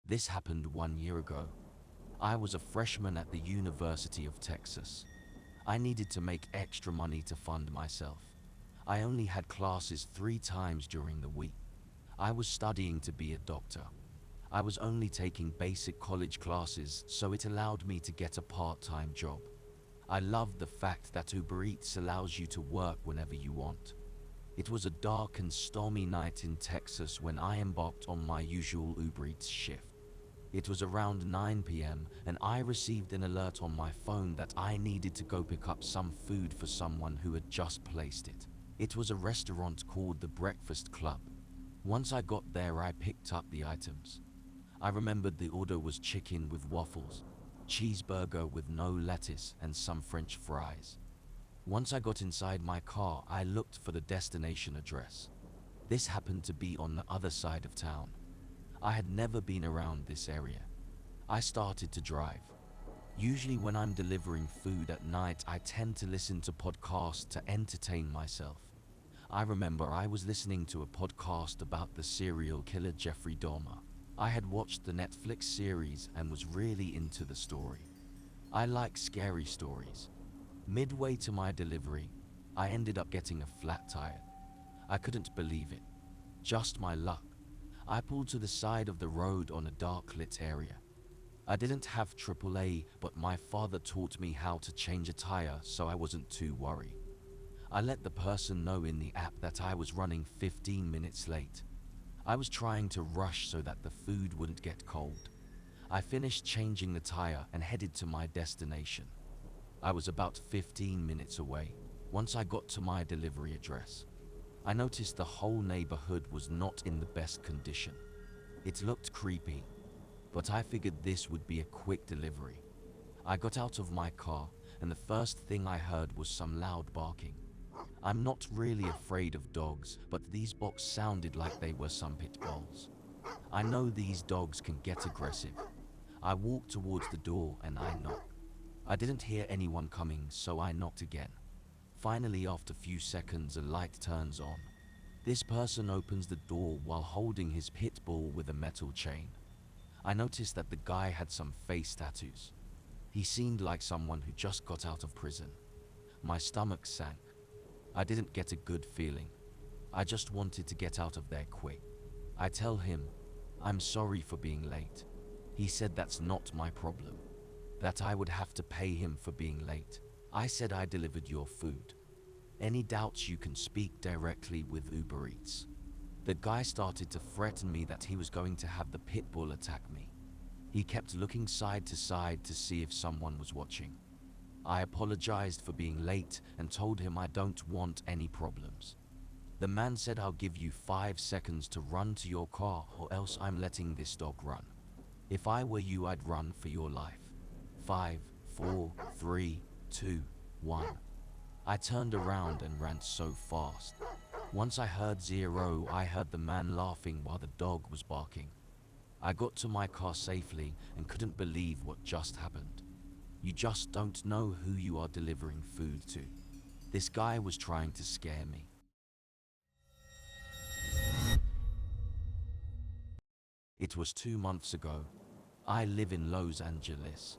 This happened 1 year ago. I was a freshman at the University of Texas. I needed to make extra money to fund myself. I only had classes 3 times during the week. I was studying to be a doctor. I was only taking basic college classes, so it allowed me to get a part-time job. I loved the fact that Uber Eats allows you to work whenever you want. It was a dark and stormy night in Texas when I embarked on my usual Uber Eats shift. It was around 9 p.m. and I received an alert on my phone that I needed to go pick up some food for someone who had just placed it. It was a restaurant called the Breakfast Club. Once I got there, I picked up the items. I remembered the order was chicken with waffles, cheeseburger with no lettuce, and some French fries. Once I got inside my car, I looked for the destination address. This happened to be on the other side of town. I had never been around this area. I started to drive. Usually when I'm delivering food at night, I tend to listen to podcasts to entertain myself. I remember I was listening to a podcast about the serial killer Jeffrey Dahmer. I had watched the Netflix series and was really into the story. I like scary stories. Midway to my delivery, I ended up getting a flat tire. I couldn't believe it. Just my luck. I pulled to the side of the road on a dark lit area. I didn't have AAA, but my father taught me how to change a tire, so I wasn't too worried. I let the person know in the app that I was running 15 minutes late. I was trying to rush so that the food wouldn't get cold. I finished changing the tire and headed to my destination. I was about 15 minutes away. Once I got to my delivery address, I noticed the whole neighborhood was not in the best condition. It looked creepy, but I figured this would be a quick delivery. I got out of my car, and the first thing I heard was some loud barking. I'm not really afraid of dogs, but these barks sounded like they were some pit bulls. I know these dogs can get aggressive. I walked towards the door and I knocked. I didn't hear anyone coming, so I knocked again. Finally, after a few seconds, a light turns on. This person opens the door while holding his pit bull with a metal chain. I noticed that the guy had some face tattoos. He seemed like someone who just got out of prison. My stomach sank. I didn't get a good feeling. I just wanted to get out of there quick. I tell him, I'm sorry for being late. He said that's not my problem, that I would have to pay him for being late. I said I delivered your food. Any doubts, you can speak directly with Uber Eats. The guy started to threaten me that he was going to have the pit bull attack me. He kept looking side to side to see if someone was watching. I apologized for being late and told him I don't want any problems. The man said, I'll give you 5 seconds to run to your car or else I'm letting this dog run. If I were you, I'd run for your life. 5, 4, 3, 2, 1. I turned around and ran so fast. Once I heard 0, I heard the man laughing while the dog was barking. I got to my car safely and couldn't believe what just happened. You just don't know who you are delivering food to. This guy was trying to scare me. It was 2 months ago. I live in Los Angeles.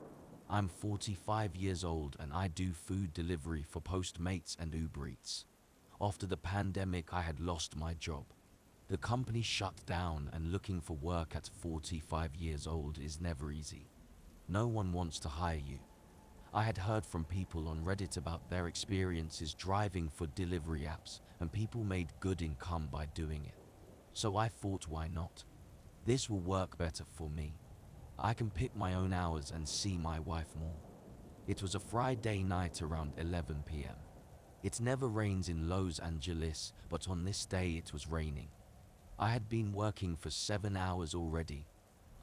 I'm 45 years old and I do food delivery for Postmates and Uber Eats. After the pandemic, I had lost my job. The company shut down and looking for work at 45 years old is never easy. No one wants to hire you. I had heard from people on Reddit about their experiences driving for delivery apps, and people made good income by doing it. So I thought, why not? This will work better for me. I can pick my own hours and see my wife more. It was a Friday night around 11 p.m. It never rains in Los Angeles, but on this day it was raining. I had been working for 7 hours already.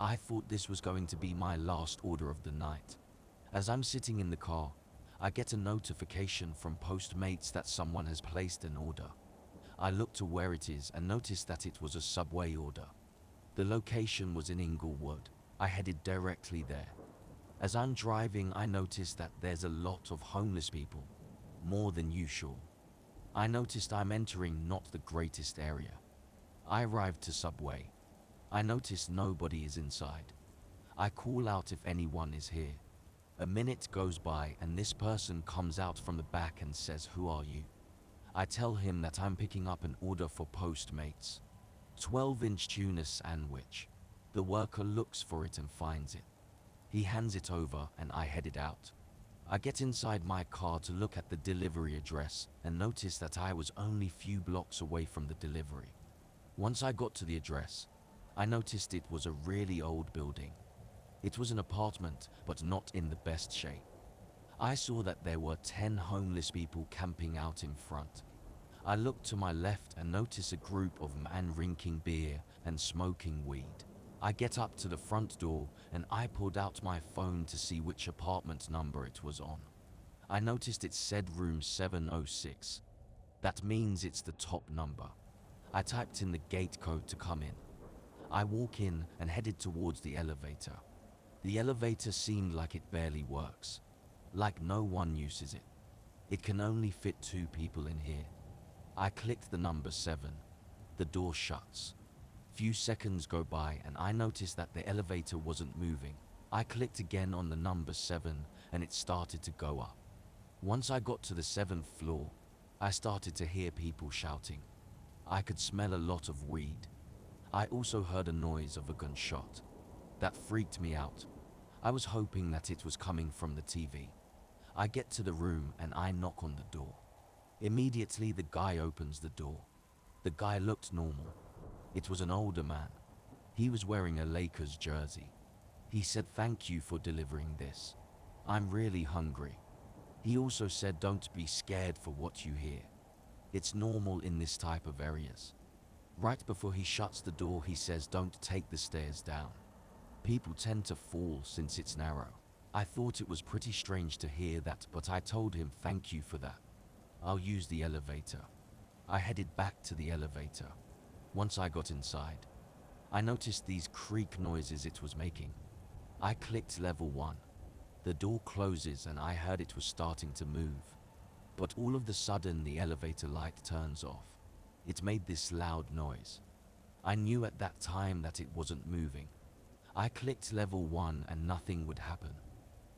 I thought this was going to be my last order of the night. As I'm sitting in the car, I get a notification from Postmates that someone has placed an order. I look to where it is and noticed that it was a Subway order. The location was in Inglewood. I headed directly there. As I'm driving, I noticed that there's a lot of homeless people, more than usual. I noticed I'm entering not the greatest area. I arrived to Subway. I noticed nobody is inside. I call out if anyone is here. A minute goes by and this person comes out from the back and says, "Who are you?" I tell him that I'm picking up an order for Postmates. 12-inch tuna sandwich. The worker looks for it and finds it. He hands it over and I headed out. I get inside my car to look at the delivery address and notice that I was only few blocks away from the delivery. Once I got to the address, I noticed it was a really old building. It was an apartment, but not in the best shape. I saw that there were 10 homeless people camping out in front. I looked to my left and notice a group of men drinking beer and smoking weed. I get up to the front door and I pulled out my phone to see which apartment number it was on. I noticed it said room 706. That means it's the top number. I typed in the gate code to come in. I walk in and headed towards the elevator. The elevator seemed like it barely works. Like no one uses it. It can only fit 2 people in here. I clicked the number 7. The door shuts. Few seconds go by and I noticed that the elevator wasn't moving. I clicked again on the number 7 and it started to go up. Once I got to the 7th floor, I started to hear people shouting. I could smell a lot of weed. I also heard a noise of a gunshot. That freaked me out. I was hoping that it was coming from the TV. I get to the room and I knock on the door. Immediately the guy opens the door. The guy looked normal. It was an older man. He was wearing a Lakers jersey. He said, "Thank you for delivering this. I'm really hungry." He also said, "Don't be scared for what you hear. It's normal in this type of areas." Right before he shuts the door, he says, "Don't take the stairs down. People tend to fall since it's narrow." I thought it was pretty strange to hear that, but I told him, "Thank you for that. I'll use the elevator." I headed back to the elevator. Once I got inside, I noticed these creak noises it was making. I clicked level 1. The door closes and I heard it was starting to move. But all of a sudden the elevator light turns off. It made this loud noise. I knew at that time that it wasn't moving. I clicked level 1 and nothing would happen.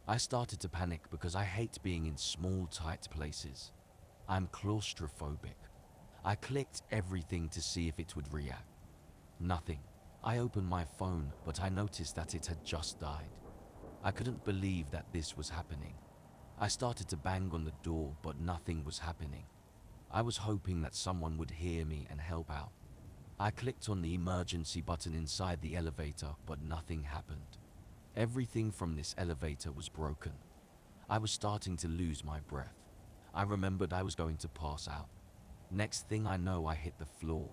I started to panic because I hate being in small, tight places. I'm claustrophobic. I clicked everything to see if it would react. Nothing. I opened my phone, but I noticed that it had just died. I couldn't believe that this was happening. I started to bang on the door, but nothing was happening. I was hoping that someone would hear me and help out. I clicked on the emergency button inside the elevator, but nothing happened. Everything from this elevator was broken. I was starting to lose my breath. I remembered I was going to pass out. Next thing I know, I hit the floor.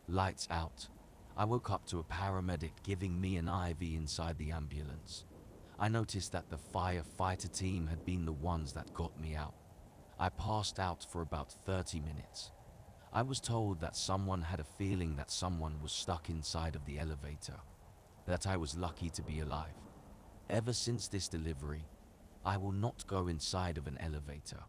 Lights out. I woke up to a paramedic giving me an IV inside the ambulance. I noticed that the firefighter team had been the ones that got me out. I passed out for about 30 minutes. I was told that someone had a feeling that someone was stuck inside of the elevator, that I was lucky to be alive. Ever since this delivery, I will not go inside of an elevator.